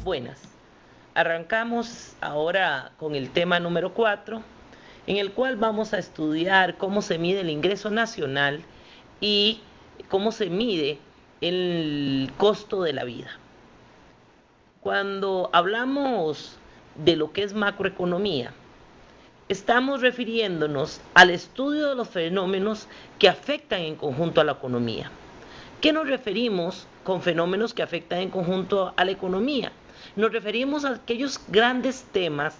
buenas. Arrancamos ahora con el tema número 4, en el cual vamos a estudiar cómo se mide el ingreso nacional y cómo se mide el costo de la vida. Cuando hablamos de lo que es macroeconomía, estamos refiriéndonos al estudio de los fenómenos que afectan en conjunto a la economía. ¿Qué nos referimos con fenómenos que afectan en conjunto a la economía? Nos referimos a aquellos grandes temas,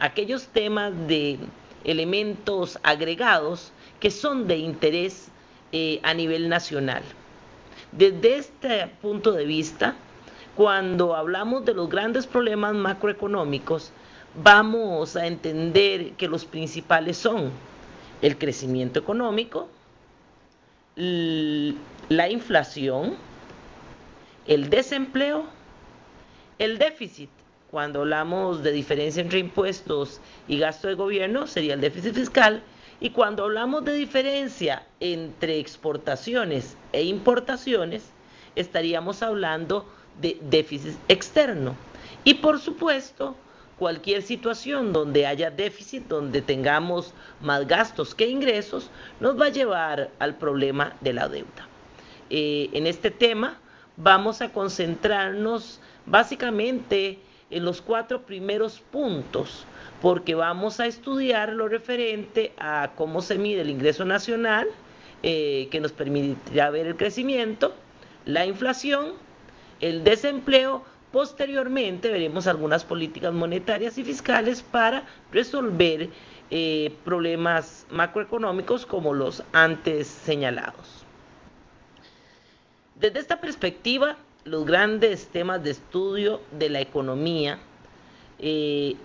aquellos temas de elementos agregados que son de interés a nivel nacional. Desde este punto de vista, cuando hablamos de los grandes problemas macroeconómicos, vamos a entender que los principales son el crecimiento económico, la inflación, el desempleo, el déficit. Cuando hablamos de diferencia entre impuestos y gasto de gobierno, sería el déficit fiscal. Y cuando hablamos de diferencia entre exportaciones e importaciones, estaríamos hablando de déficit externo. Y por supuesto, cualquier situación donde haya déficit, donde tengamos más gastos que ingresos, nos va a llevar al problema de la deuda. En este tema vamos a concentrarnos básicamente en los 4 primeros puntos, porque vamos a estudiar lo referente a cómo se mide el ingreso nacional, que nos permitirá ver el crecimiento, la inflación, el desempleo. Posteriormente veremos algunas políticas monetarias y fiscales para resolver problemas macroeconómicos como los antes señalados. Desde esta perspectiva, los grandes temas de estudio de la economía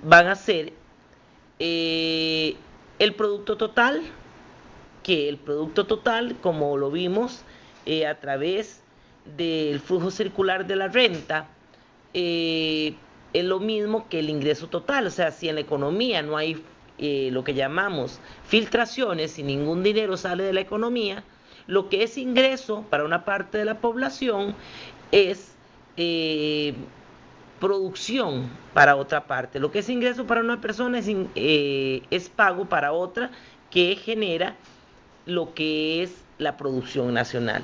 van a ser el producto total, que el producto total, como lo vimos a través del flujo circular de la renta, es lo mismo que el ingreso total. O sea, si en la economía no hay lo que llamamos filtraciones, si ningún dinero sale de la economía, lo que es ingreso para una parte de la población es producción para otra parte. Lo que es ingreso para una persona es pago para otra, que genera lo que es la producción nacional.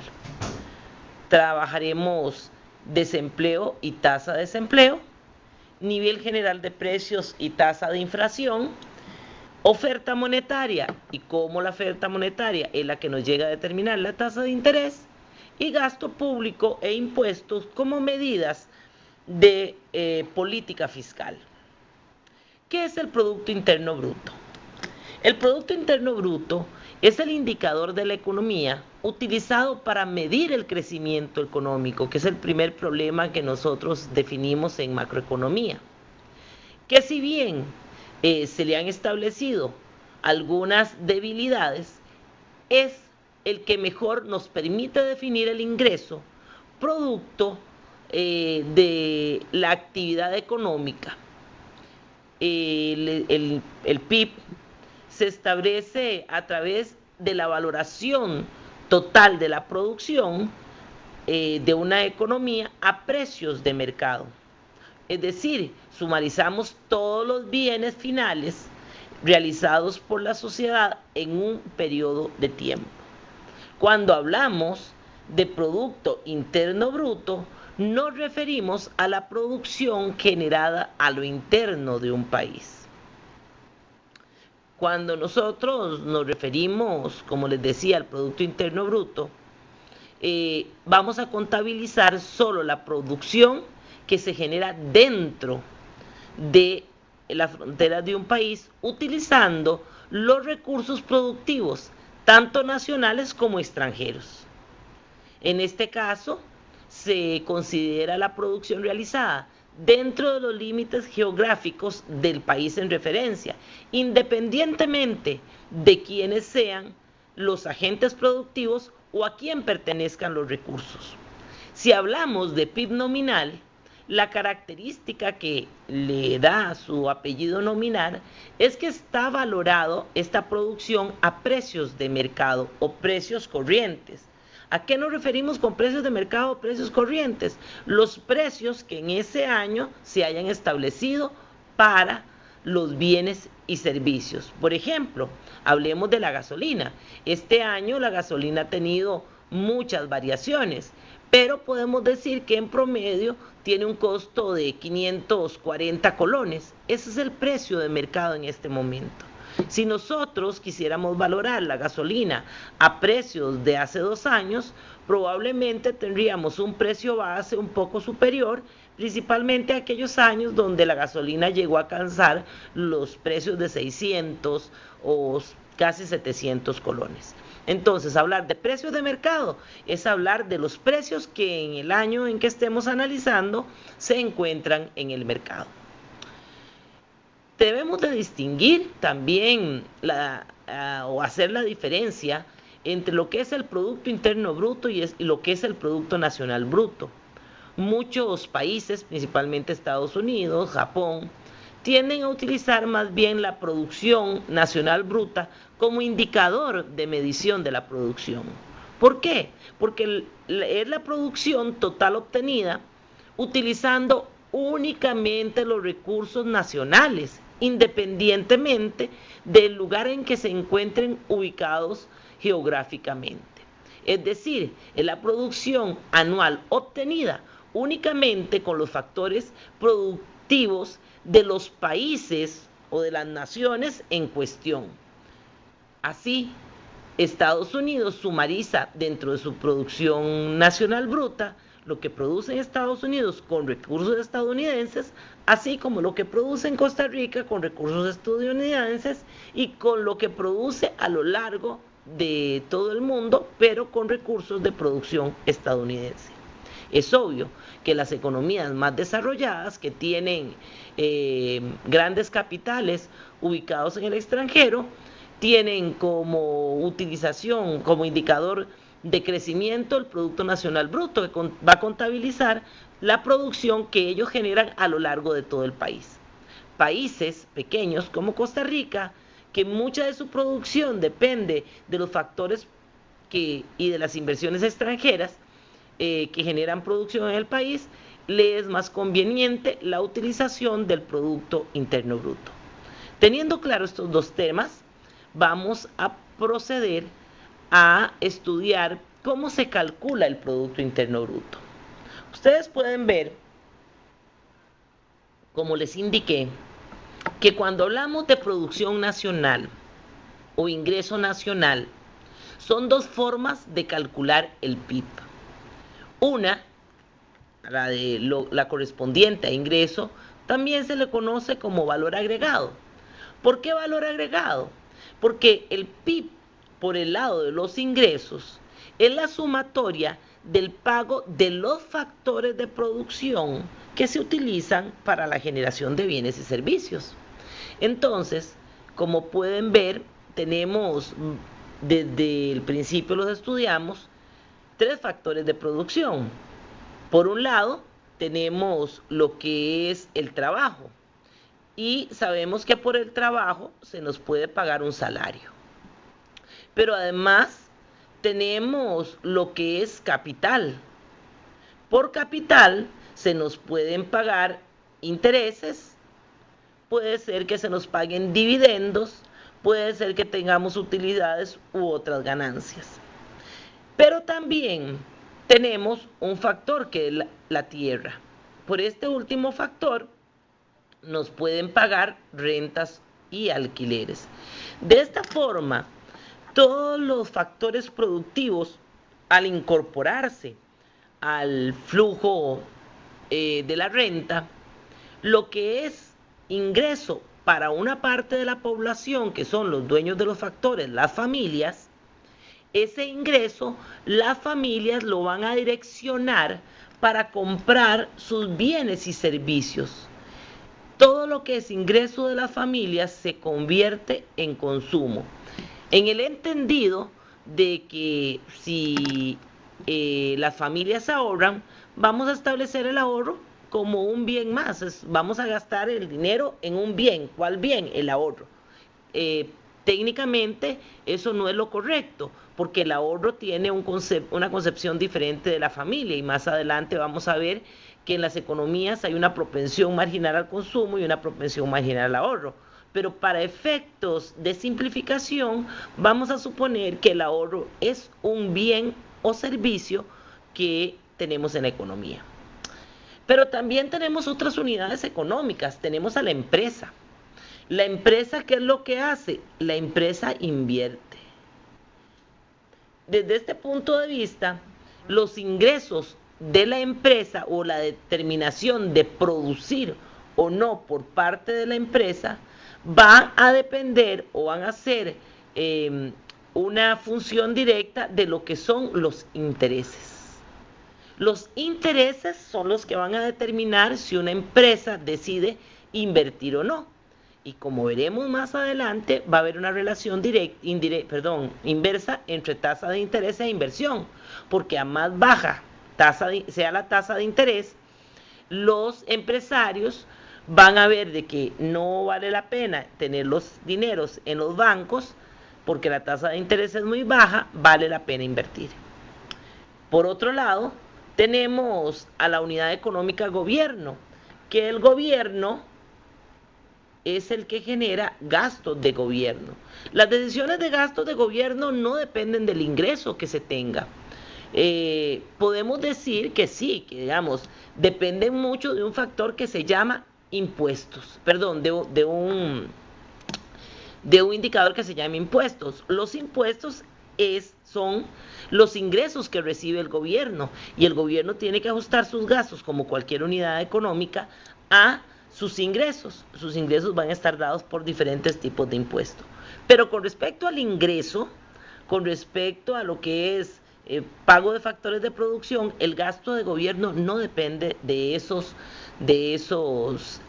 Trabajaremos desempleo y tasa de desempleo, nivel general de precios y tasa de inflación, oferta monetaria y cómo la oferta monetaria es la que nos llega a determinar la tasa de interés, y gasto público e impuestos como medidas de política fiscal. ¿Qué es el Producto Interno Bruto? El Producto Interno Bruto es el indicador de la economía utilizado para medir el crecimiento económico, que es el primer problema que nosotros definimos en macroeconomía. Que si bien se le han establecido algunas debilidades, es el que mejor nos permite definir el ingreso producto de la actividad económica. El PIB se establece a través de la valoración total de la producción de una economía a precios de mercado. Es decir, sumarizamos todos los bienes finales realizados por la sociedad en un periodo de tiempo. Cuando hablamos de Producto Interno Bruto, nos referimos a la producción generada a lo interno de un país. Cuando nosotros nos referimos, como les decía, al Producto Interno Bruto, vamos a contabilizar solo la producción que se genera dentro de las fronteras de un país, utilizando los recursos productivos, tanto nacionales como extranjeros. En este caso, se considera la producción realizada dentro de los límites geográficos del país en referencia, independientemente de quiénes sean los agentes productivos o a quién pertenezcan los recursos. Si hablamos de PIB nominal, la característica que le da su apellido nominal es que está valorado esta producción a precios de mercado o precios corrientes, ¿A qué nos referimos con precios de mercado o precios corrientes? Los precios que en ese año se hayan establecido para los bienes y servicios. Por ejemplo, hablemos de la gasolina. Este año la gasolina ha tenido muchas variaciones, pero podemos decir que en promedio tiene un costo de 540 colones. Ese es el precio de mercado en este momento. Si nosotros quisiéramos valorar la gasolina a precios de hace 2 años, probablemente tendríamos un precio base un poco superior, principalmente aquellos años donde la gasolina llegó a alcanzar los precios de 600 o casi 700 colones. Entonces, hablar de precios de mercado es hablar de los precios que en el año en que estemos analizando se encuentran en el mercado. Debemos de distinguir también o hacer la diferencia entre lo que es el Producto Interno Bruto y lo que es el Producto Nacional Bruto. Muchos países, principalmente Estados Unidos, Japón, tienden a utilizar más bien la producción nacional bruta como indicador de medición de la producción. ¿Por qué? Porque es la producción total obtenida utilizando únicamente los recursos nacionales, independientemente del lugar en que se encuentren ubicados geográficamente. Es decir, es la producción anual obtenida únicamente con los factores productivos de los países o de las naciones en cuestión. Así, Estados Unidos sumariza dentro de su producción nacional bruta lo que produce en Estados Unidos con recursos estadounidenses, así como lo que produce en Costa Rica con recursos estadounidenses y con lo que produce a lo largo de todo el mundo, pero con recursos de producción estadounidense. Es obvio que las economías más desarrolladas, que tienen grandes capitales ubicados en el extranjero, tienen como utilización, como indicador de crecimiento el Producto Nacional Bruto, que va a contabilizar la producción que ellos generan a lo largo de todo el país. Países pequeños como Costa Rica, que mucha de su producción depende de los factores y de las inversiones extranjeras que generan producción en el país, le es más conveniente la utilización del Producto Interno Bruto. Teniendo claro estos dos temas, vamos a proceder a estudiar cómo se calcula el Producto Interno Bruto. Ustedes pueden ver, como les indiqué, que cuando hablamos de producción nacional o ingreso nacional, son dos formas de calcular el PIB. Una, la correspondiente a ingreso, también se le conoce como valor agregado. ¿Por qué valor agregado? Porque el PIB, por el lado de los ingresos, es la sumatoria del pago de los factores de producción que se utilizan para la generación de bienes y servicios. Entonces, como pueden ver, tenemos, desde el principio los estudiamos, 3 factores de producción. Por un lado, tenemos lo que es el trabajo, y sabemos que por el trabajo se nos puede pagar un salario. Pero además tenemos lo que es capital. Por capital se nos pueden pagar intereses, puede ser que se nos paguen dividendos, puede ser que tengamos utilidades u otras ganancias. Pero también tenemos un factor que es la tierra. Por este último factor nos pueden pagar rentas y alquileres. De esta forma, todos los factores productivos, al incorporarse al flujo de la renta, lo que es ingreso para una parte de la población, que son los dueños de los factores, las familias, ese ingreso las familias lo van a direccionar para comprar sus bienes y servicios. Todo lo que es ingreso de las familias se convierte en consumo, en el entendido de que si las familias ahorran, vamos a establecer el ahorro como un bien más, vamos a gastar el dinero en un bien. ¿Cuál bien? El ahorro. Técnicamente eso no es lo correcto, porque el ahorro tiene una concepción diferente de la familia, y más adelante vamos a ver que en las economías hay una propensión marginal al consumo y una propensión marginal al ahorro. Pero para efectos de simplificación, vamos a suponer que el ahorro es un bien o servicio que tenemos en la economía. Pero también tenemos otras unidades económicas. Tenemos a la empresa. La empresa, ¿qué es lo que hace? La empresa invierte. Desde este punto de vista, los ingresos de la empresa o la determinación de producir o no por parte de la empresa van a depender o van a ser una función directa de lo que son los intereses. Los intereses son los que van a determinar si una empresa decide invertir o no. Y como veremos más adelante, va a haber una relación inversa entre tasa de interés e inversión, porque a más baja sea la tasa de interés, los empresarios van a ver de que no vale la pena tener los dineros en los bancos, porque la tasa de interés es muy baja, vale la pena invertir. Por otro lado, tenemos a la unidad económica gobierno, que el gobierno es el que genera gastos de gobierno. Las decisiones de gastos de gobierno no dependen del ingreso que se tenga. Podemos decir que sí, que digamos, dependen mucho de un factor que se llama impuestos, perdón, de un indicador que se llama impuestos. Los impuestos son los ingresos que recibe el gobierno, y el gobierno tiene que ajustar sus gastos, como cualquier unidad económica, a sus ingresos. Sus ingresos van a estar dados por diferentes tipos de impuestos. Pero con respecto al ingreso, con respecto a lo que es pago de factores de producción, el gasto de gobierno no depende de esos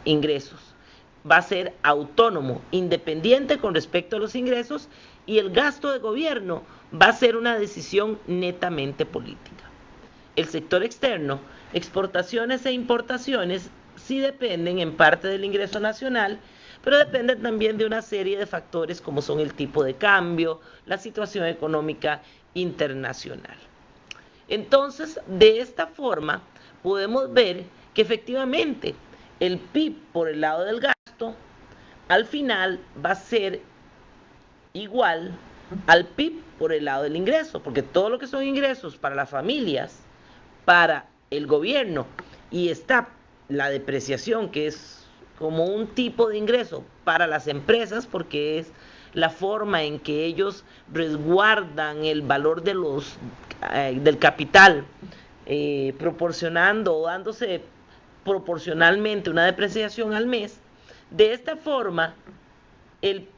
ingresos. Va a ser autónomo, independiente con respecto a los ingresos, y el gasto de gobierno va a ser una decisión netamente política. El sector externo, exportaciones e importaciones, sí dependen en parte del ingreso nacional, pero dependen también de una serie de factores como son el tipo de cambio, la situación económica internacional. Entonces, de esta forma, podemos ver que efectivamente el PIB por el lado del gasto, al final va a ser igual al PIB por el lado del ingreso, porque todo lo que son ingresos para las familias, para el gobierno, y está la depreciación, que es como un tipo de ingreso para las empresas, porque es la forma en que ellos resguardan el valor del capital, proporcionando o dándose proporcionalmente una depreciación al mes. De esta forma, el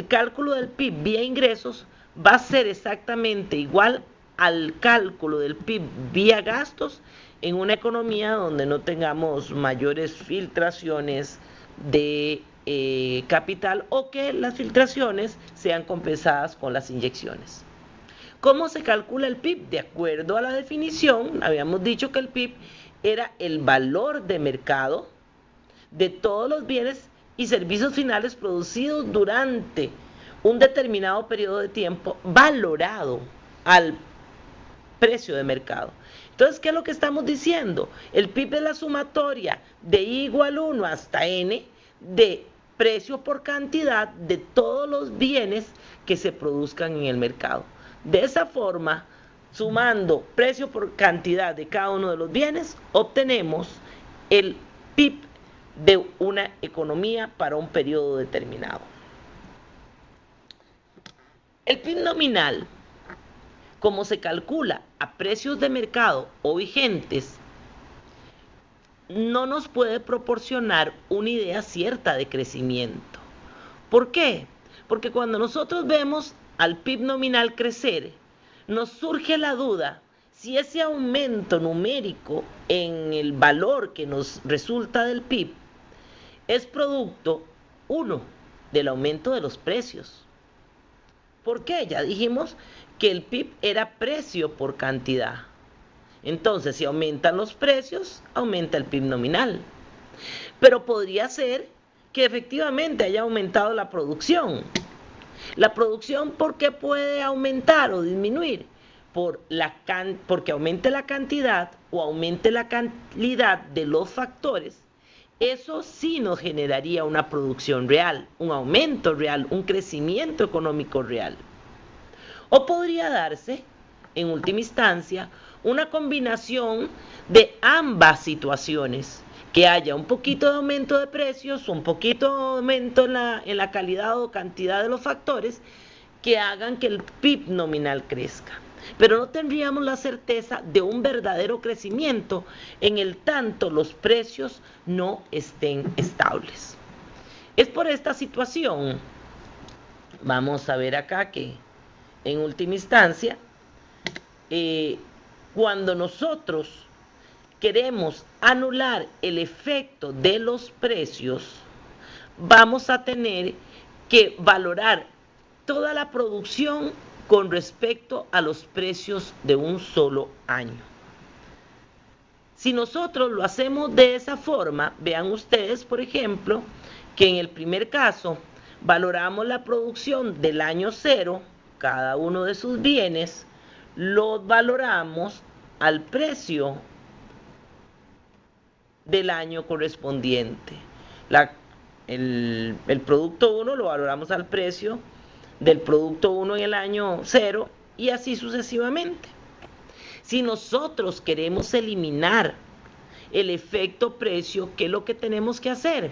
cálculo del PIB vía ingresos va a ser exactamente igual al cálculo del PIB vía gastos en una economía donde no tengamos mayores filtraciones de capital, o que las filtraciones sean compensadas con las inyecciones. ¿Cómo se calcula el PIB? De acuerdo a la definición, habíamos dicho que el PIB era el valor de mercado de todos los bienes y servicios finales producidos durante un determinado periodo de tiempo, valorado al precio de mercado. Entonces, ¿qué es lo que estamos diciendo? El PIB es la sumatoria de I igual 1 hasta N de precio por cantidad de todos los bienes que se produzcan en el mercado. De esa forma, sumando precio por cantidad de cada uno de los bienes, obtenemos el PIB de una economía para un periodo determinado. El PIB nominal, como se calcula a precios de mercado o vigentes, no nos puede proporcionar una idea cierta de crecimiento. ¿Por qué? Porque cuando nosotros vemos al PIB nominal crecer, nos surge la duda si ese aumento numérico en el valor que nos resulta del PIB es producto, uno, del aumento de los precios. ¿Por qué? Ya dijimos que el PIB era precio por cantidad. Entonces, si aumentan los precios, aumenta el PIB nominal. Pero podría ser que efectivamente haya aumentado la producción. La producción, ¿por qué puede aumentar o disminuir? Porque aumente la cantidad o aumente la calidad de los factores. Eso sí nos generaría una producción real, un aumento real, un crecimiento económico real. O podría darse, en última instancia, una combinación de ambas situaciones, que haya un poquito de aumento de precios, un poquito de aumento en la calidad o cantidad de los factores que hagan que el PIB nominal crezca. Pero no tendríamos la certeza de un verdadero crecimiento en el tanto los precios no estén estables. Es por esta situación, vamos a ver acá que en última instancia, cuando nosotros queremos anular el efecto de los precios, vamos a tener que valorar toda la producción con respecto a los precios de un solo año. Si nosotros lo hacemos de esa forma, vean ustedes, por ejemplo, que en el primer caso valoramos la producción del año 0, cada uno de sus bienes, los valoramos al precio del año correspondiente. El producto 1 lo valoramos al precio del producto 1 en el año 0 y así sucesivamente. Si nosotros queremos eliminar el efecto precio, ¿qué es lo que tenemos que hacer?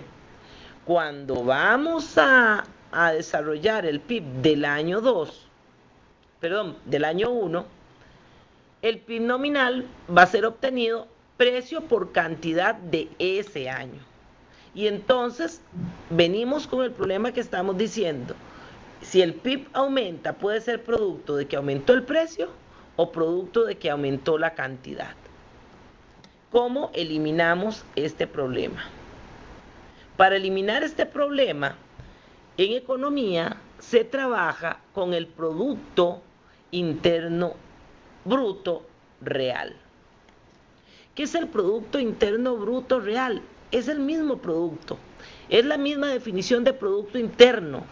Cuando vamos a desarrollar el PIB del año 1, el PIB nominal va a ser obtenido precio por cantidad de ese año. Y entonces venimos con el problema que estamos diciendo. Si el PIB aumenta, puede ser producto de que aumentó el precio o producto de que aumentó la cantidad. ¿Cómo eliminamos este problema? Para eliminar este problema, en economía se trabaja con el Producto Interno Bruto Real. ¿Qué es el Producto Interno Bruto Real? Es el mismo producto, es la misma definición de Producto Interno.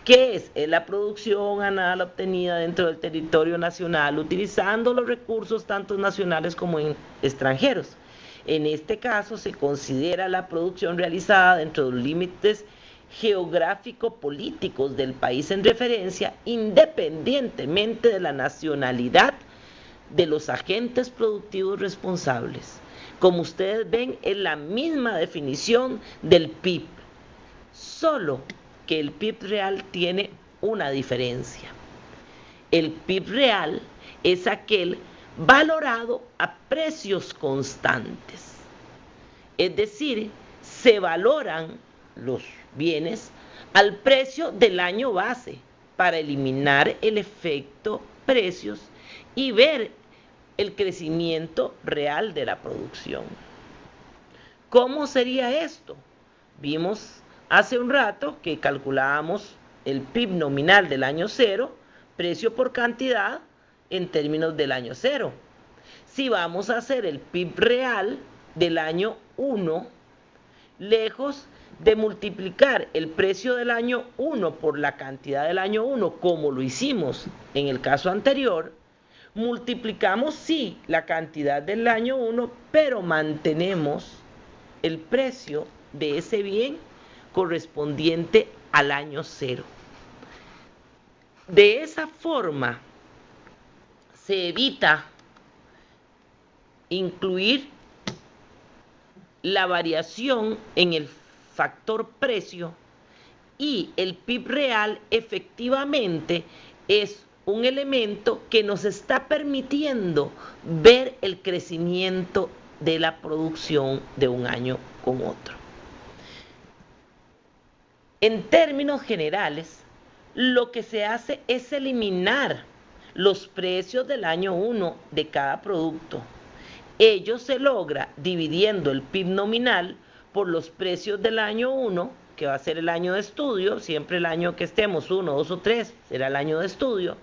¿Qué es? Es la producción anual obtenida dentro del territorio nacional, utilizando los recursos tanto nacionales como extranjeros. En este caso se considera la producción realizada dentro de los límites geográfico-políticos del país en referencia, independientemente de la nacionalidad de los agentes productivos responsables. Como ustedes ven, es la misma definición del PIB, solo que el PIB real tiene una diferencia. El PIB real es aquel valorado a precios constantes. Es decir, se valoran los bienes al precio del año base para eliminar el efecto precios y ver el crecimiento real de la producción. ¿Cómo sería esto? Vimos hace un rato que calculábamos el PIB nominal del año 0, precio por cantidad en términos del año 0. Si vamos a hacer el PIB real del año 1, lejos de multiplicar el precio del año 1 por la cantidad del año 1, como lo hicimos en el caso anterior, multiplicamos sí la cantidad del año 1, pero mantenemos el precio de ese bien correspondiente al año 0. De esa forma se evita incluir la variación en el factor precio y el PIB real efectivamente es un elemento que nos está permitiendo ver el crecimiento de la producción de un año con otro. En términos generales, lo que se hace es eliminar los precios del año 1 de cada producto. Ello se logra dividiendo el PIB nominal por los precios del año 1, que va a ser el año de estudio, siempre el año que estemos, 1, 2 o 3, será el año de estudio,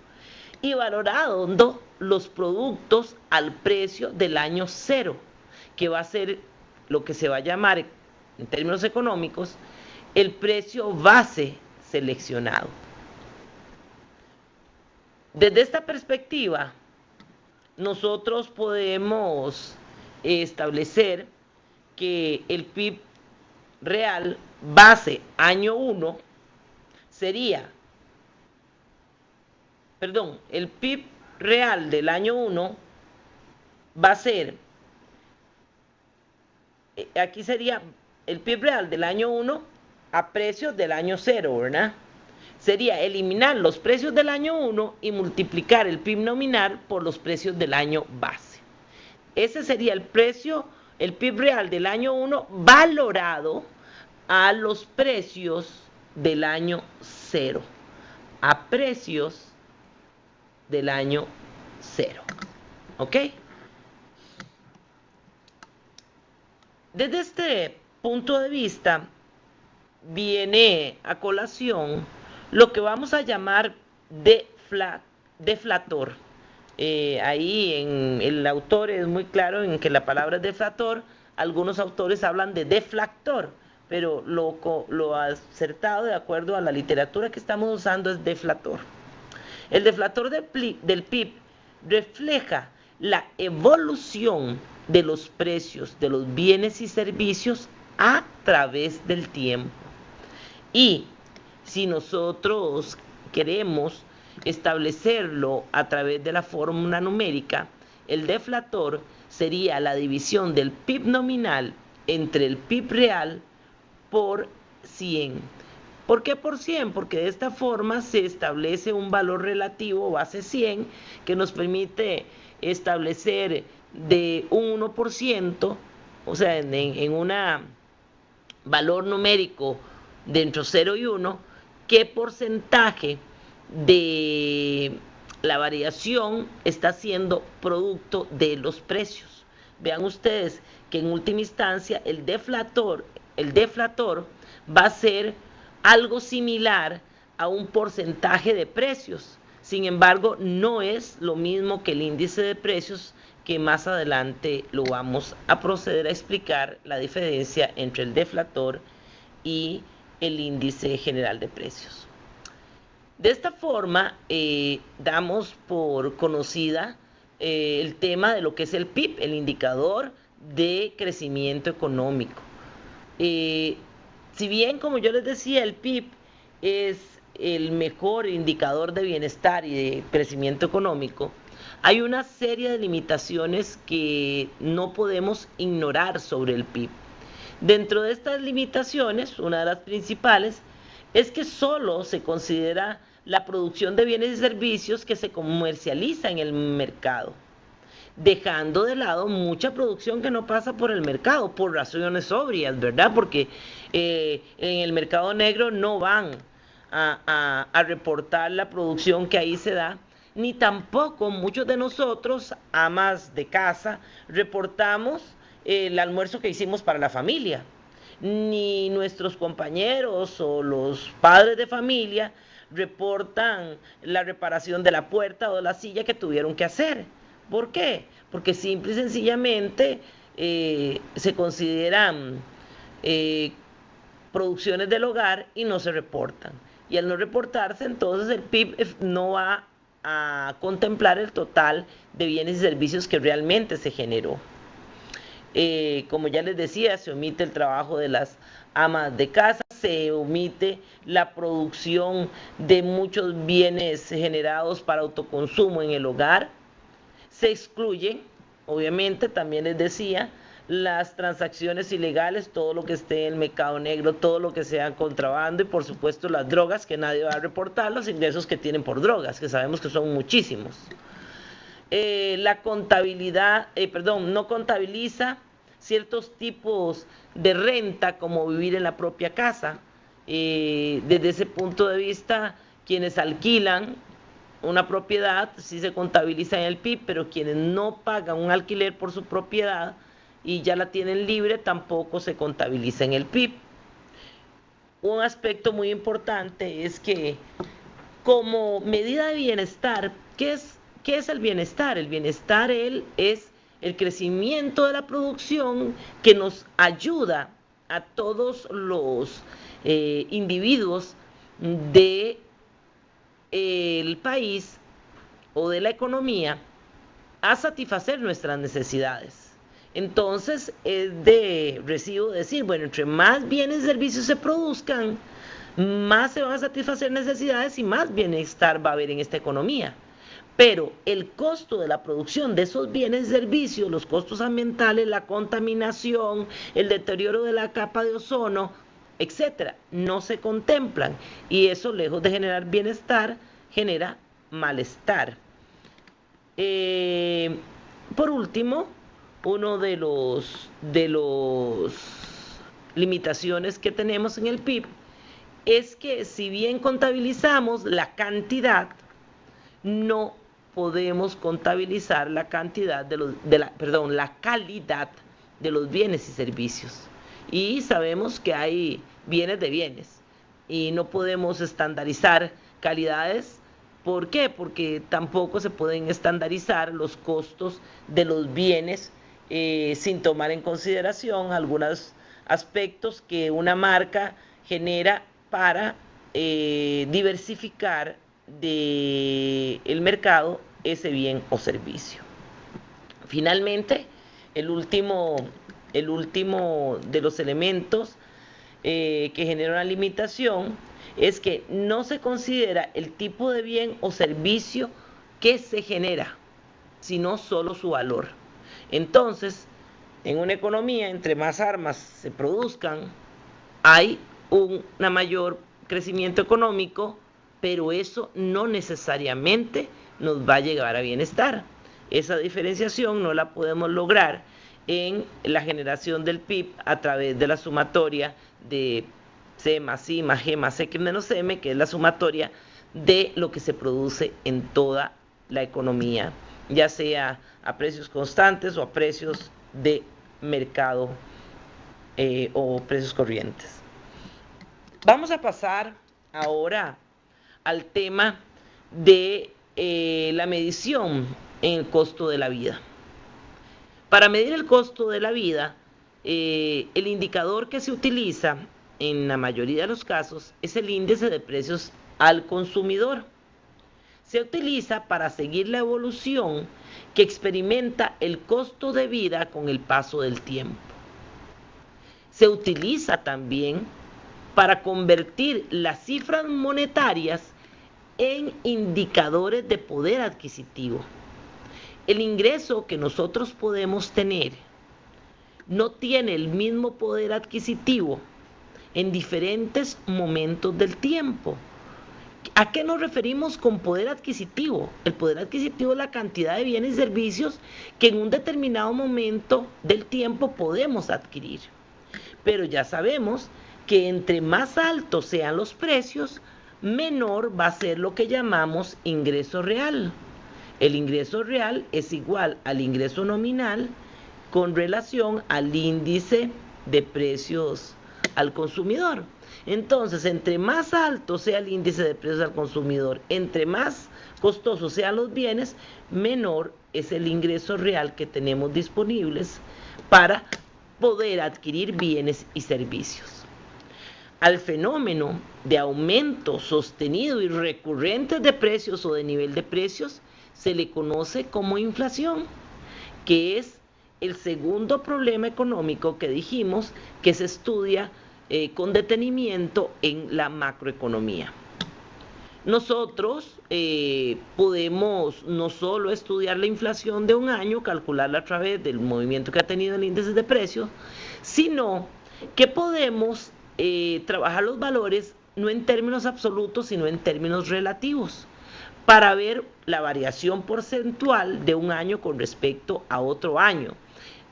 y valorando los productos al precio del año 0, que va a ser lo que se va a llamar, en términos económicos, el precio base seleccionado. Desde esta perspectiva, nosotros podemos establecer que el PIB real base año 1 sería, el PIB real del año 1 va a ser, aquí sería el PIB real del año 1 a precios del año 0, ¿verdad? Sería eliminar los precios del año 1 y multiplicar el PIB nominal por los precios del año base. Ese sería el precio, el PIB real del año 1 valorado a los precios del año 0, a precios del año 0. ¿Ok? Desde este punto de vista, viene a colación lo que vamos a llamar deflator. Ahí el autor es muy claro en que la palabra es deflator. Algunos autores hablan de deflactor, pero lo acertado, de acuerdo a la literatura que estamos usando, es deflator. El deflator del PIB refleja la evolución de los precios de los bienes y servicios a través del tiempo. Y si nosotros queremos establecerlo a través de la fórmula numérica, el deflator sería la división del PIB nominal entre el PIB real por 100. ¿Por qué por 100? Porque de esta forma se establece un valor relativo, base 100, que nos permite establecer de un 1%, o sea, en un valor numérico de entre 0 y 1, qué porcentaje de la variación está siendo producto de los precios. Vean ustedes que en última instancia el deflator va a ser algo similar a un porcentaje de precios. Sin embargo, no es lo mismo que el índice de precios, que más adelante lo vamos a proceder a explicar la diferencia entre el deflator y el índice general de precios. De esta forma, damos por conocida el tema de lo que es el PIB, el indicador de crecimiento económico. Si bien, como yo les decía, el PIB es el mejor indicador de bienestar y de crecimiento económico, hay una serie de limitaciones que no podemos ignorar sobre el PIB. Dentro de estas limitaciones, una de las principales es que solo se considera la producción de bienes y servicios que se comercializa en el mercado, dejando de lado mucha producción que no pasa por el mercado, por razones obvias, ¿verdad? Porque en el mercado negro no van a reportar la producción que ahí se da, ni tampoco muchos de nosotros, amas de casa, reportamos el almuerzo que hicimos para la familia, ni nuestros compañeros o los padres de familia reportan la reparación de la puerta o de la silla que tuvieron que hacer. ¿Por qué? Porque simple y sencillamente se consideran producciones del hogar y no se reportan. Y al no reportarse, entonces el PIB no va a contemplar el total de bienes y servicios que realmente se generó. Como ya les decía, se omite el trabajo de las amas de casa, se omite la producción de muchos bienes generados para autoconsumo en el hogar, se excluyen, obviamente, también les decía, las transacciones ilegales, todo lo que esté en el mercado negro, todo lo que sea contrabando y por supuesto las drogas, que nadie va a reportar los ingresos que tienen por drogas, que sabemos que son muchísimos. La contabilidad, no contabiliza ciertos tipos de renta como vivir en la propia casa. Desde ese punto de vista, quienes alquilan una propiedad sí se contabiliza en el PIB, pero quienes no pagan un alquiler por su propiedad y ya la tienen libre tampoco se contabiliza en el PIB. Un aspecto muy importante es que como medida de bienestar, ¿qué es el bienestar? El bienestar es el crecimiento de la producción que nos ayuda a todos los individuos del país o de la economía a satisfacer nuestras necesidades. Entonces es de recibo decir, bueno, entre más bienes y servicios se produzcan, más se van a satisfacer necesidades y más bienestar va a haber en esta economía. Pero el costo de la producción de esos bienes y servicios, los costos ambientales, la contaminación, el deterioro de la capa de ozono, etcétera, no se contemplan. Y eso, lejos de generar bienestar, genera malestar. Por último, uno de los limitaciones que tenemos en el PIB es que si bien contabilizamos la cantidad, no podemos contabilizar la cantidad la calidad de los bienes y servicios. Y sabemos que hay bienes de bienes y no podemos estandarizar calidades. ¿Por qué? Porque tampoco se pueden estandarizar los costos de los bienes sin tomar en consideración algunos aspectos que una marca genera para diversificar del mercado ese bien o servicio. Finalmente, el último de los elementos que genera una limitación es que no se considera el tipo de bien o servicio que se genera, sino solo su valor. Entonces, en una economía, entre más armas se produzcan, hay un mayor crecimiento económico, pero eso no necesariamente nos va a llevar a bienestar. Esa diferenciación no la podemos lograr en la generación del PIB a través de la sumatoria de C más I más G más X menos M, que es la sumatoria de lo que se produce en toda la economía, ya sea a precios constantes o a precios de mercado o precios corrientes. Vamos a pasar ahora al tema de la medición en el costo de la vida. Para medir el costo de la vida, el indicador que se utiliza en la mayoría de los casos es el índice de precios al consumidor. Se utiliza para seguir la evolución que experimenta el costo de vida con el paso del tiempo. Se utiliza también para convertir las cifras monetarias en indicadores de poder adquisitivo. El ingreso que nosotros podemos tener no tiene el mismo poder adquisitivo en diferentes momentos del tiempo. ¿A qué nos referimos con poder adquisitivo? El poder adquisitivo es la cantidad de bienes y servicios que en un determinado momento del tiempo podemos adquirir. Pero ya sabemos que entre más altos sean los precios, menor va a ser lo que llamamos ingreso real. El ingreso real es igual al ingreso nominal con relación al índice de precios al consumidor. Entonces, entre más alto sea el índice de precios al consumidor, entre más costosos sean los bienes, menor es el ingreso real que tenemos disponibles para poder adquirir bienes y servicios. Al fenómeno de aumento sostenido y recurrente de precios o de nivel de precios se le conoce como inflación, que es el segundo problema económico que dijimos que se estudia con detenimiento en la macroeconomía. Nosotros podemos no solo estudiar la inflación de un año, calcularla a través del movimiento que ha tenido el índice de precios, sino que podemos trabajar los valores no en términos absolutos, sino en términos relativos, para ver la variación porcentual de un año con respecto a otro año.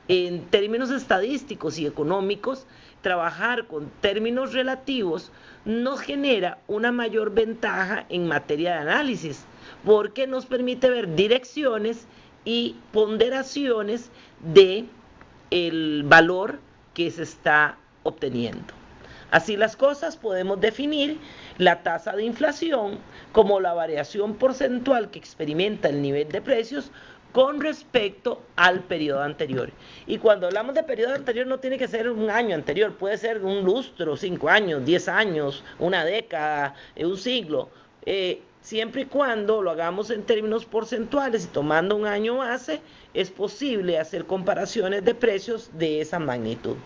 En términos estadísticos y económicos, trabajar con términos relativos nos genera una mayor ventaja en materia de análisis, porque nos permite ver direcciones y ponderaciones del valor que se está obteniendo. Así las cosas, podemos definir la tasa de inflación como la variación porcentual que experimenta el nivel de precios con respecto al periodo anterior. Y cuando hablamos de periodo anterior no tiene que ser un año anterior, puede ser un lustro, 5 años, 10 años, una década, un siglo. Siempre y cuando lo hagamos en términos porcentuales y tomando un año base, es posible hacer comparaciones de precios de esa magnitud.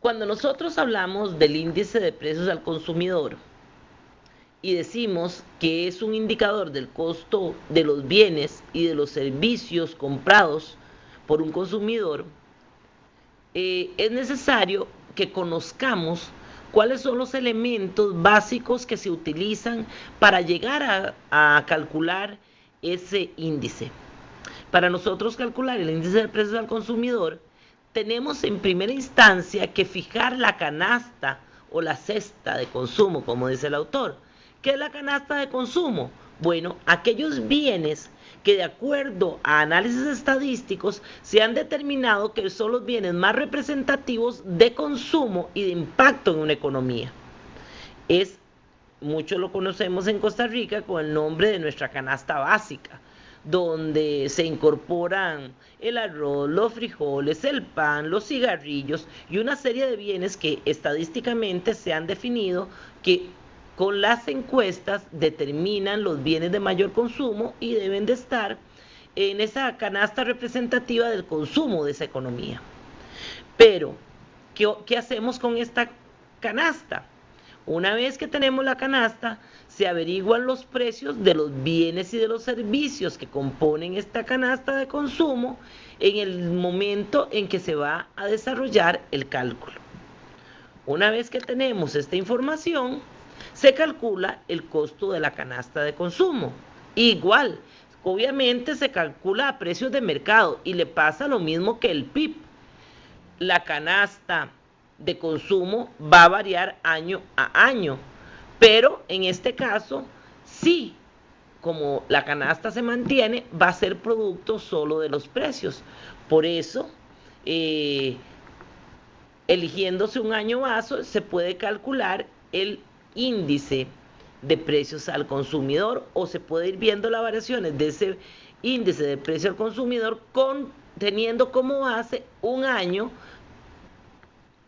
Cuando nosotros hablamos del índice de precios al consumidor y decimos que es un indicador del costo de los bienes y de los servicios comprados por un consumidor, es necesario que conozcamos cuáles son los elementos básicos que se utilizan para llegar a calcular ese índice. Para nosotros calcular el índice de precios al consumidor, tenemos en primera instancia que fijar la canasta o la cesta de consumo, como dice el autor. ¿Qué es la canasta de consumo? Bueno, aquellos bienes que de acuerdo a análisis estadísticos se han determinado que son los bienes más representativos de consumo y de impacto en una economía. Muchos lo conocemos en Costa Rica con el nombre de nuestra canasta básica, donde se incorporan el arroz, los frijoles, el pan, los cigarrillos y una serie de bienes que estadísticamente se han definido que con las encuestas determinan los bienes de mayor consumo y deben de estar en esa canasta representativa del consumo de esa economía. Pero, ¿qué hacemos con esta canasta? Una vez que tenemos la canasta, se averiguan los precios de los bienes y de los servicios que componen esta canasta de consumo en el momento en que se va a desarrollar el cálculo. Una vez que tenemos esta información, se calcula el costo de la canasta de consumo. Igual, obviamente se calcula a precios de mercado y le pasa lo mismo que el PIB. La canasta de consumo va a variar año a año, pero en este caso, sí, como la canasta se mantiene, va a ser producto solo de los precios. Por eso, eligiéndose un año base, se puede calcular el índice de precios al consumidor o se puede ir viendo las variaciones de ese índice de precio al consumidor teniendo como base un año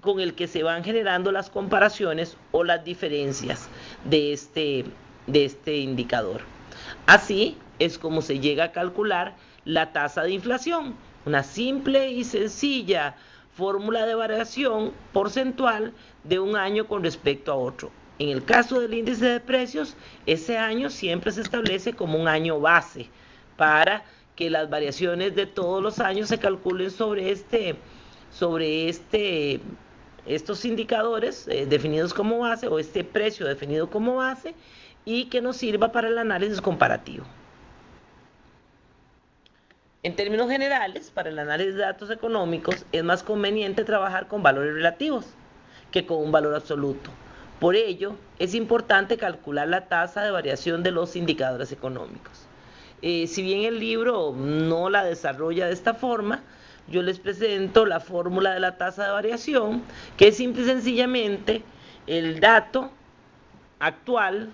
con el que se van generando las comparaciones o las diferencias de este indicador. Así es como se llega a calcular la tasa de inflación, una simple y sencilla fórmula de variación porcentual de un año con respecto a otro. En el caso del índice de precios, ese año siempre se establece como un año base para que las variaciones de todos los años se calculen sobre estos indicadores definidos como base o este precio definido como base y que nos sirva para el análisis comparativo. En términos generales, para el análisis de datos económicos es más conveniente trabajar con valores relativos que con un valor absoluto. Por ello, es importante calcular la tasa de variación de los indicadores económicos. Si bien el libro no la desarrolla de esta forma, yo les presento la fórmula de la tasa de variación, que es simple y sencillamente el dato actual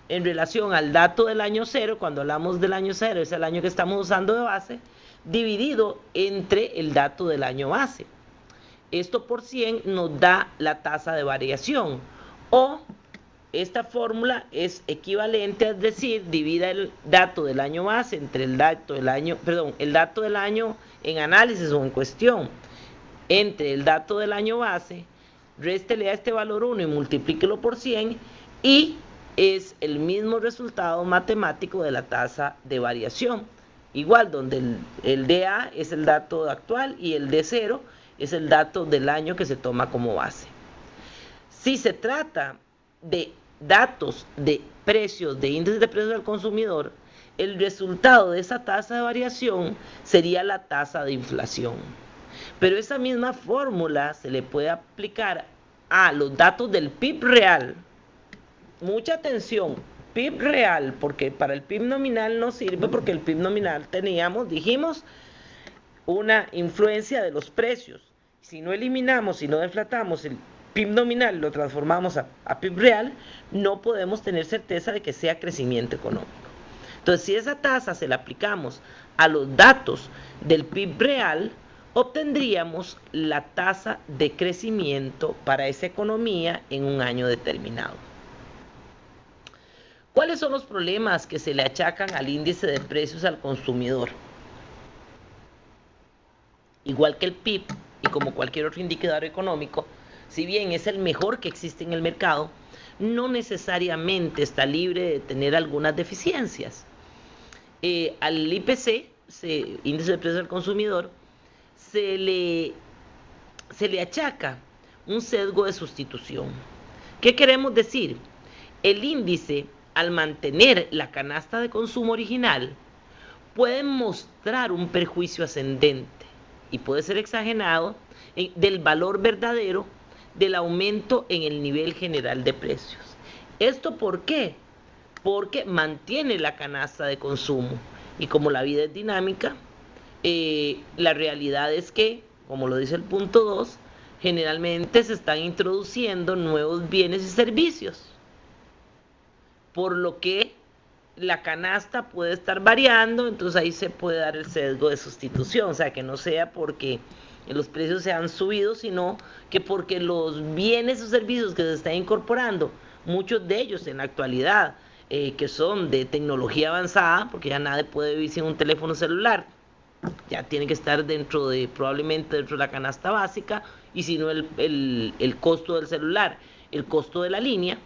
en relación al dato del año cero. Cuando hablamos del año cero es el año que estamos usando de base, dividido entre el dato del año base. Esto por 100 nos da la tasa de variación, o esta fórmula es equivalente a decir, divida el dato del año base entre el dato del año en análisis o en cuestión, entre el dato del año base, réstele a este valor 1 y multiplíquelo por 100 y es el mismo resultado matemático de la tasa de variación. Igual, donde el DA es el dato actual y el D0 es el dato del año que se toma como base. Si se trata de datos de precios, de índices de precios al consumidor, el resultado de esa tasa de variación sería la tasa de inflación. Pero esa misma fórmula se le puede aplicar a los datos del PIB real. Mucha atención, PIB real, porque para el PIB nominal no sirve, porque el PIB nominal dijimos, una influencia de los precios. Si no eliminamos, si no deflatamos el PIB nominal, lo transformamos a PIB real, no podemos tener certeza de que sea crecimiento económico. Entonces, si esa tasa se la aplicamos a los datos del PIB real, obtendríamos la tasa de crecimiento para esa economía en un año determinado. ¿Cuáles son los problemas que se le achacan al índice de precios al consumidor? Igual que el PIB y como cualquier otro indicador económico, si bien es el mejor que existe en el mercado, no necesariamente está libre de tener algunas deficiencias. Al IPC, índice de precios al consumidor, se le achaca un sesgo de sustitución. ¿Qué queremos decir? El índice, al mantener la canasta de consumo original, puede mostrar un perjuicio ascendente y puede ser exagerado del valor verdadero del aumento en el nivel general de precios. ¿Esto por qué? Porque mantiene la canasta de consumo y como la vida es dinámica, la realidad es que, como lo dice el punto 2, generalmente se están introduciendo nuevos bienes y servicios, por lo que la canasta puede estar variando, entonces ahí se puede dar el sesgo de sustitución, o sea, que no sea porque los precios se han subido, sino que porque los bienes o servicios que se están incorporando, muchos de ellos en la actualidad, que son de tecnología avanzada, porque ya nadie puede vivir sin un teléfono celular, ya tiene que estar probablemente dentro de la canasta básica, y si no el costo del celular, el costo de la línea,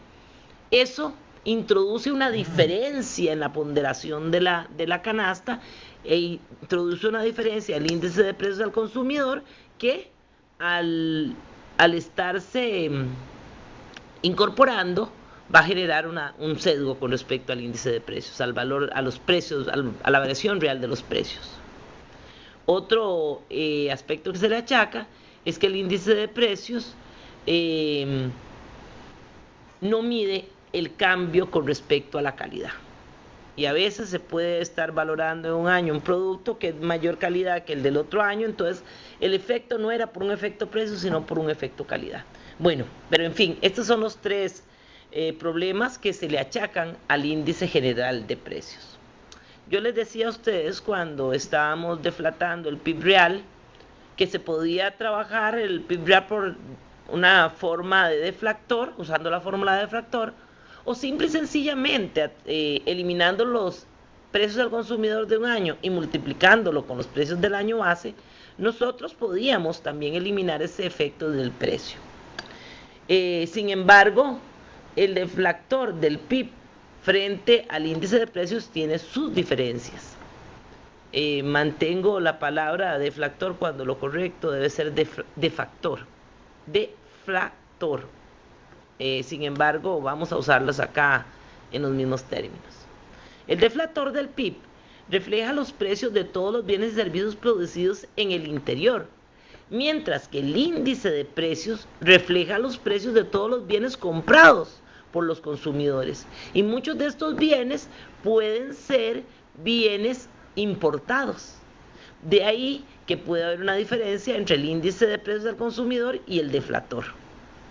eso introduce una diferencia en la ponderación de la canasta e introduce una diferencia en el índice de precios al consumidor que al estarse incorporando va a generar un sesgo con respecto al índice de precios, al valor, a los precios, a la variación real de los precios. Otro aspecto que se le achaca es que el índice de precios no mide el cambio con respecto a la calidad. Y a veces se puede estar valorando en un año un producto que es mayor calidad que el del otro año, entonces el efecto no era por un efecto precio, sino por un efecto calidad. Bueno, pero en fin, estos son los tres problemas que se le achacan al índice general de precios. Yo les decía a ustedes cuando estábamos deflatando el PIB real, que se podía trabajar el PIB real por una forma de deflactor, usando la fórmula de deflactor, o simple y sencillamente eliminando los precios al consumidor de un año y multiplicándolo con los precios del año base, nosotros podíamos también eliminar ese efecto del precio. Sin embargo, el deflactor del PIB frente al índice de precios tiene sus diferencias. Mantengo la palabra deflactor cuando lo correcto debe ser defactor. Deflactor. Sin embargo, vamos a usarlos acá en los mismos términos. El deflactor del PIB refleja los precios de todos los bienes y servicios producidos en el interior, mientras que el índice de precios refleja los precios de todos los bienes comprados por los consumidores. Y muchos de estos bienes pueden ser bienes importados. De ahí que puede haber una diferencia entre el índice de precios del consumidor y el deflactor.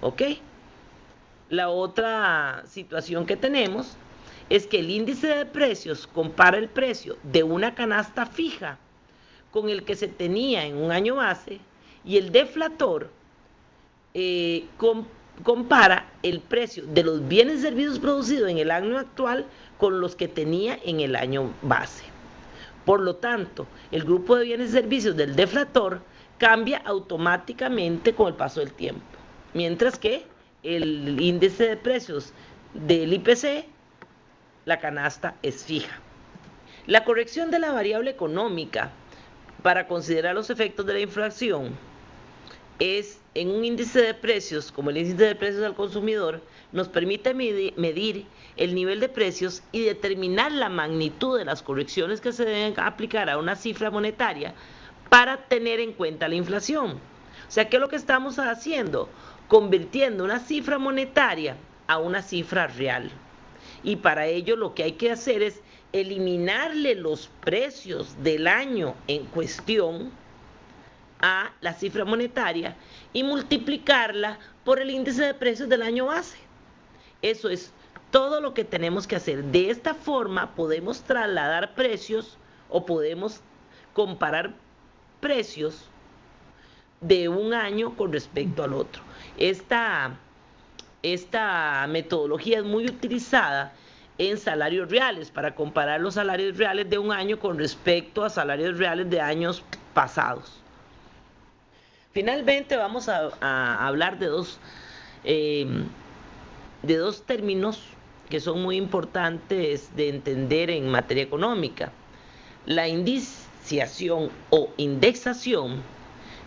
¿Ok? La otra situación que tenemos es que el índice de precios compara el precio de una canasta fija con el que se tenía en un año base y el deflactor compara el precio de los bienes y servicios producidos en el año actual con los que tenía en el año base. Por lo tanto, el grupo de bienes y servicios del deflactor cambia automáticamente con el paso del tiempo, mientras que el índice de precios del IPC, la canasta es fija. La corrección de la variable económica para considerar los efectos de la inflación es en un índice de precios, como el índice de precios al consumidor, nos permite medir el nivel de precios y determinar la magnitud de las correcciones que se deben aplicar a una cifra monetaria para tener en cuenta la inflación. O sea, ¿qué es lo que estamos haciendo? Convirtiendo una cifra monetaria a una cifra real. Y para ello lo que hay que hacer es eliminarle los precios del año en cuestión a la cifra monetaria y multiplicarla por el índice de precios del año base. Eso es todo lo que tenemos que hacer. De esta forma podemos trasladar precios o podemos comparar precios de un año con respecto al otro. Esta metodología es muy utilizada en salarios reales para comparar los salarios reales de un año con respecto a salarios reales de años pasados. Finalmente vamos a hablar de dos términos que son muy importantes de entender en materia económica. La indiciación o indexación,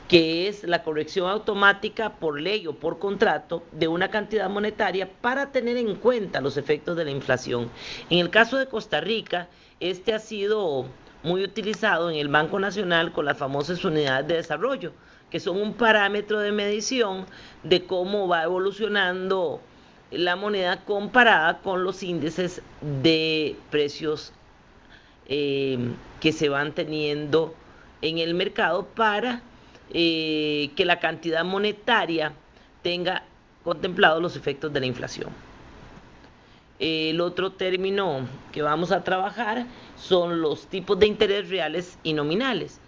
que es la corrección automática por ley o por contrato de una cantidad monetaria para tener en cuenta los efectos de la inflación. En el caso de Costa Rica, este ha sido muy utilizado en el Banco Nacional con las famosas unidades de desarrollo, que son un parámetro de medición de cómo va evolucionando la moneda comparada con los índices de precios que se van teniendo en el mercado para que la cantidad monetaria tenga contemplados los efectos de la inflación. El otro término que vamos a trabajar son los tipos de interés reales y nominales.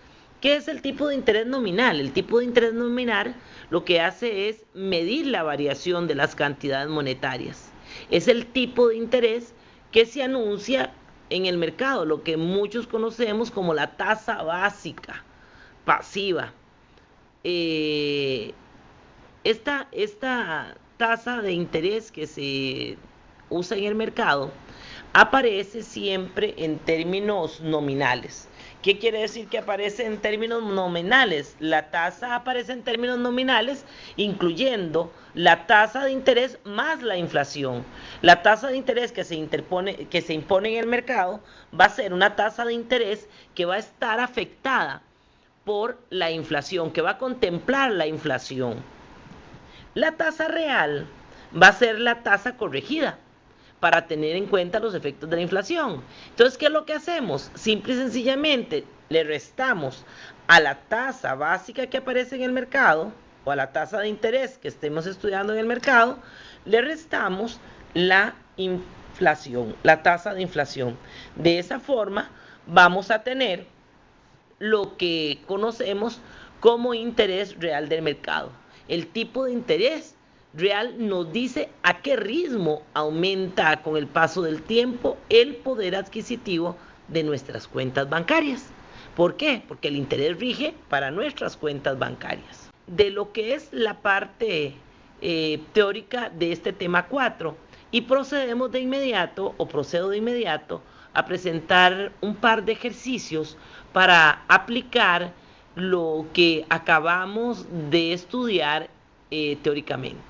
¿Qué es el tipo de interés nominal? El tipo de interés nominal lo que hace es medir la variación de las cantidades monetarias. Es el tipo de interés que se anuncia en el mercado, lo que muchos conocemos como la tasa básica pasiva. Esta tasa de interés que se usa en el mercado aparece siempre en términos nominales. ¿Qué quiere decir que aparece en términos nominales? La tasa aparece en términos nominales, incluyendo la tasa de interés más la inflación. La tasa de interés que se impone en el mercado va a ser una tasa de interés que va a estar afectada por la inflación, que va a contemplar la inflación. La tasa real va a ser la tasa corregida para tener en cuenta los efectos de la inflación. Entonces, ¿qué es lo que hacemos? Simple y sencillamente le restamos a la tasa básica que aparece en el mercado o a la tasa de interés que estemos estudiando en el mercado, le restamos la inflación, la tasa de inflación. De esa forma vamos a tener lo que conocemos como interés real del mercado. El tipo de interés real nos dice a qué ritmo aumenta con el paso del tiempo el poder adquisitivo de nuestras cuentas bancarias. ¿Por qué? Porque el interés rige para nuestras cuentas bancarias. De lo que es la parte teórica de este tema 4, y procedo de inmediato a presentar un par de ejercicios para aplicar lo que acabamos de estudiar teóricamente.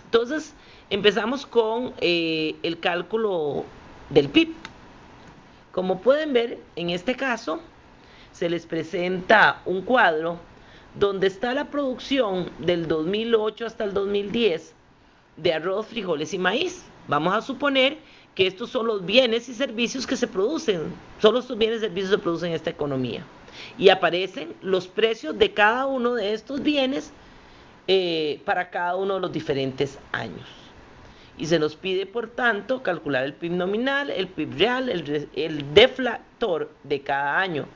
Entonces, empezamos con el cálculo del PIB. Como pueden ver, en este caso, se les presenta un cuadro donde está la producción del 2008 hasta el 2010 de arroz, frijoles y maíz. Vamos a suponer que estos son los bienes y servicios que se producen. Solo estos bienes y servicios se producen en esta economía. Y aparecen los precios de cada uno de estos bienes para cada uno de los diferentes años. Y se nos pide, por tanto, calcular el PIB nominal, el PIB real, el deflator de cada año.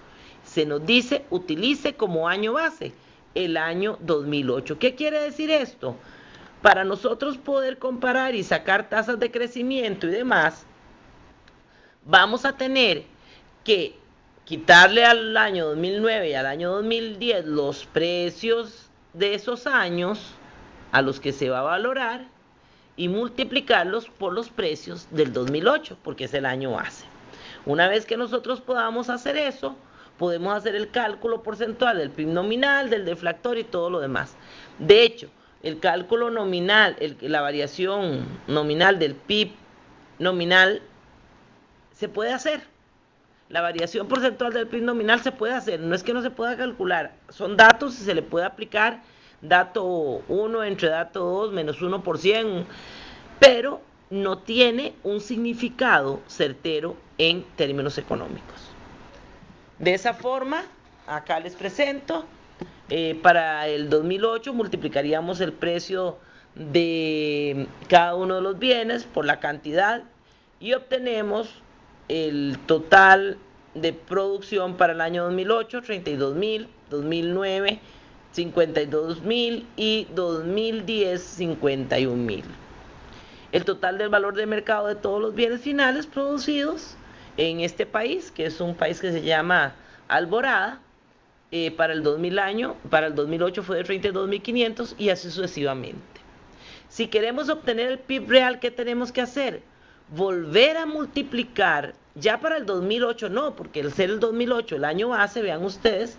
Se nos dice, utilice como año base el año 2008. ¿Qué quiere decir esto? Para nosotros poder comparar y sacar tasas de crecimiento y demás, vamos a tener que quitarle al año 2009 y al año 2010 los precios de esos años a los que se va a valorar y multiplicarlos por los precios del 2008, porque es el año base. Una vez que nosotros podamos hacer eso, podemos hacer el cálculo porcentual del PIB nominal, del deflactor y todo lo demás. De hecho, el cálculo nominal, la variación nominal del PIB nominal se puede hacer. La variación porcentual del PIB nominal se puede hacer, no es que no se pueda calcular, son datos y se le puede aplicar dato 1 entre dato 2 menos 1 por 100, pero no tiene un significado certero en términos económicos. De esa forma, acá les presento, para el 2008 multiplicaríamos el precio de cada uno de los bienes por la cantidad y obtenemos el total de producción para el año 2008, 32.000, 2009, 52.000 y 2010 51.000. El total del valor de mercado de todos los bienes finales producidos en este país, que es un país que se llama Alborada, para el 2008 fue de 32.500 y así sucesivamente. Si queremos obtener el PIB real, ¿qué tenemos que hacer? Volver a multiplicar, ya para el 2008 no, porque al ser el 2008 el año base, vean ustedes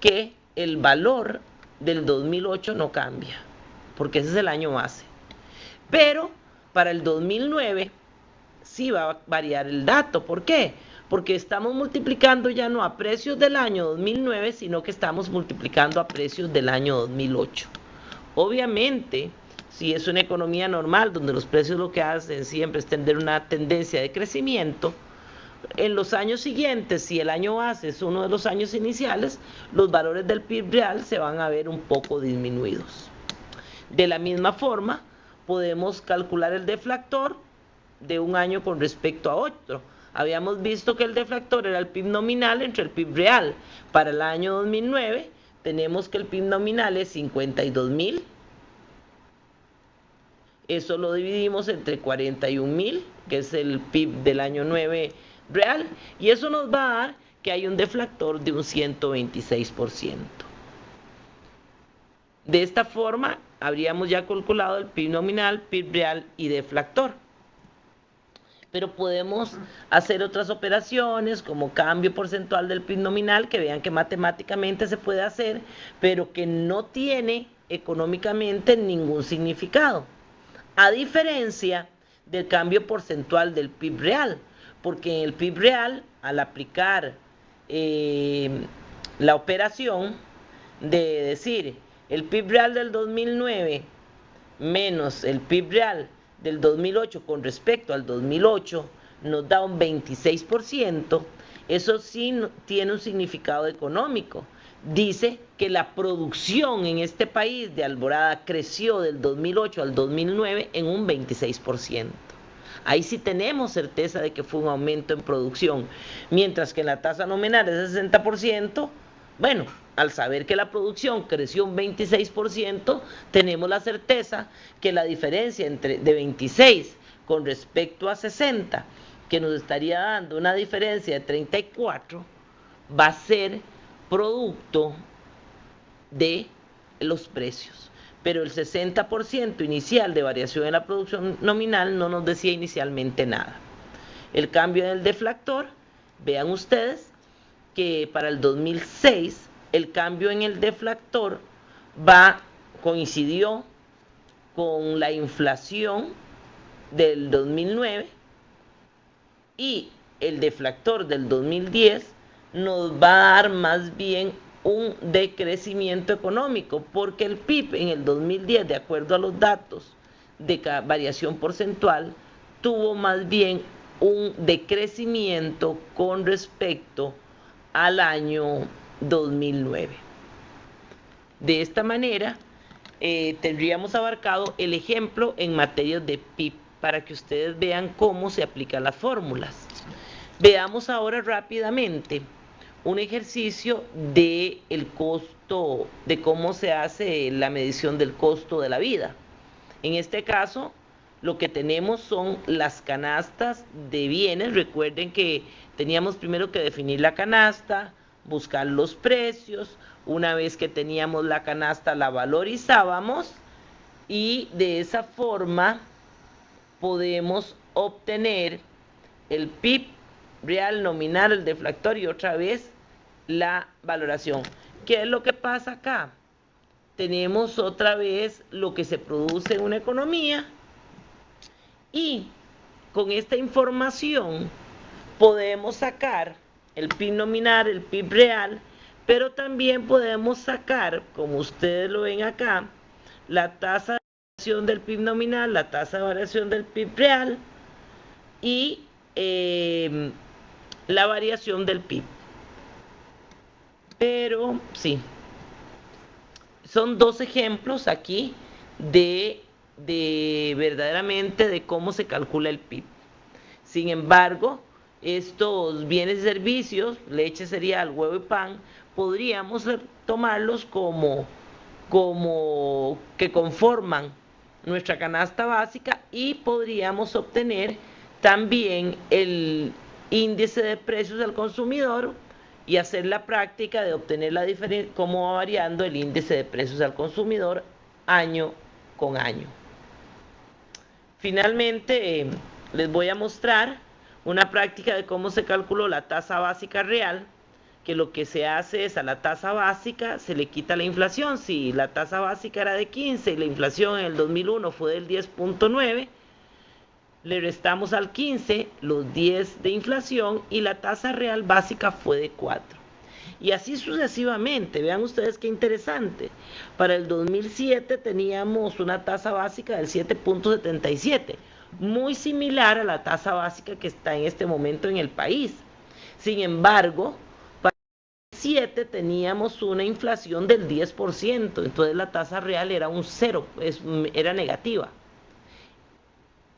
que el valor del 2008 no cambia, porque ese es el año base. Pero para el 2009 sí va a variar el dato. ¿Por qué? Porque estamos multiplicando ya no a precios del año 2009, sino que estamos multiplicando a precios del año 2008. Obviamente, si es una economía normal, donde los precios lo que hacen siempre es tener una tendencia de crecimiento, en los años siguientes, si el año base es uno de los años iniciales, los valores del PIB real se van a ver un poco disminuidos. De la misma forma, podemos calcular el deflactor de un año con respecto a otro. Habíamos visto que el deflactor era el PIB nominal entre el PIB real. Para el año 2009 tenemos que el PIB nominal es 52.000. Eso lo dividimos entre 41.000, que es el PIB del año 9 real. Y eso nos va a dar que hay un deflactor de un 126%. De esta forma, habríamos ya calculado el PIB nominal, PIB real y deflactor. Pero podemos hacer otras operaciones como cambio porcentual del PIB nominal, que vean que matemáticamente se puede hacer, pero que no tiene económicamente ningún significado. A diferencia del cambio porcentual del PIB real, porque en el PIB real, al aplicar la operación de decir el PIB real del 2009 menos el PIB real del 2008 con respecto al 2008 nos da un 26%, eso sí tiene un significado económico. Dice que la producción en este país de Alborada creció del 2008 al 2009 en un 26%. Ahí sí tenemos certeza de que fue un aumento en producción, mientras que en la tasa nominal es 60%, bueno, al saber que la producción creció un 26%, tenemos la certeza que la diferencia de 26 con respecto a 60, que nos estaría dando una diferencia de 34, va a ser producto de los precios. Pero el 60% inicial de variación en la producción nominal no nos decía inicialmente nada. El cambio en el deflactor, vean ustedes que para el 2006 el cambio en el deflactor coincidió con la inflación del 2009 y el deflactor del 2010 nos va a dar más bien un decrecimiento económico, porque el PIB en el 2010, de acuerdo a los datos de variación porcentual, tuvo más bien un decrecimiento con respecto al año 2009. De esta manera, tendríamos abarcado el ejemplo en materia de PIB para que ustedes vean cómo se aplican las fórmulas. Veamos ahora rápidamente un ejercicio de el costo, de cómo se hace la medición del costo de la vida. En este caso, lo que tenemos son las canastas de bienes. Recuerden que teníamos primero que definir la canasta, buscar los precios. Una vez que teníamos la canasta, la valorizábamos y de esa forma podemos obtener el PIB real, nominal, el deflactor y otra vez la valoración. ¿Qué es lo que pasa acá? Tenemos otra vez lo que se produce en una economía y con esta información podemos sacar el PIB nominal, el PIB real, pero también podemos sacar, como ustedes lo ven acá, la tasa de variación del PIB nominal, la tasa de variación del PIB real y la variación del PIB. Pero sí, son dos ejemplos aquí de verdaderamente de cómo se calcula el PIB. Sin embargo, estos bienes y servicios, leche, cereal, huevo y pan, podríamos tomarlos como como que conforman nuestra canasta básica, y podríamos obtener también el índice de precios al consumidor y hacer la práctica de obtener la diferencia, cómo va variando el índice de precios al consumidor año con año. Finalmente, les voy a mostrar una práctica de cómo se calculó la tasa básica real, que lo que se hace es a la tasa básica se le quita la inflación. Si la tasa básica era de 15 y la inflación en el 2001 fue del 10.9, le restamos al 15 los 10 de inflación y la tasa real básica fue de 4. Y así sucesivamente. Vean ustedes qué interesante. Para el 2007 teníamos una tasa básica del 7.77, muy similar a la tasa básica que está en este momento en el país. Sin embargo, para el 2007 teníamos una inflación del 10%, entonces la tasa real era un 0, era negativa.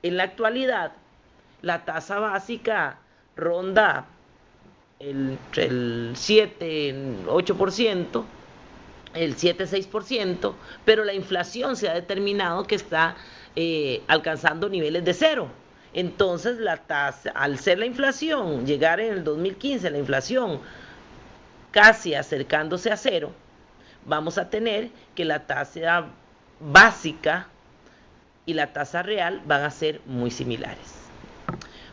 En la actualidad, la tasa básica ronda el 7, 8%, el 7, 6%, pero la inflación se ha determinado que está alcanzando niveles de 0. Entonces, la tasa, al ser la inflación, llegar en el 2015, la inflación casi acercándose a 0, vamos a tener que la tasa básica y la tasa real van a ser muy similares.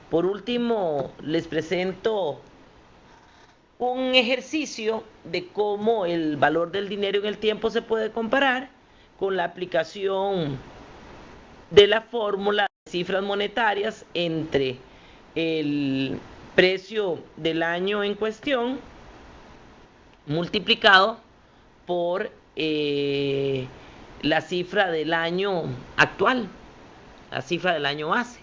Por último, les presento un ejercicio de cómo el valor del dinero en el tiempo se puede comparar con la aplicación de la fórmula de cifras monetarias entre el precio del año en cuestión multiplicado por la cifra del año actual, la cifra del año base.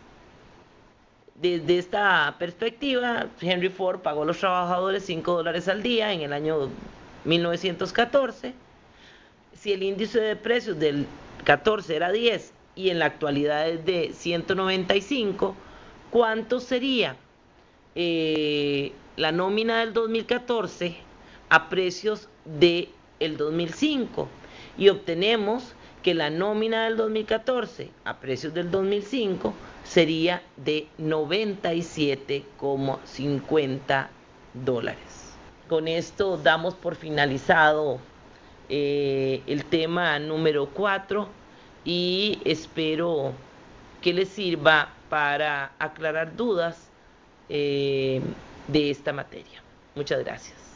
Desde esta perspectiva, Henry Ford pagó a los trabajadores $5 al día en el año 1914. Si el índice de precios del 14 era 10 y en la actualidad es de 195, ¿cuánto sería la nómina del 2014 a precios del 2005? Y obtenemos que la nómina del 2014 a precios del 2005 sería de $97,50. Con esto damos por finalizado el tema número 4 y espero que les sirva para aclarar dudas de esta materia. Muchas gracias.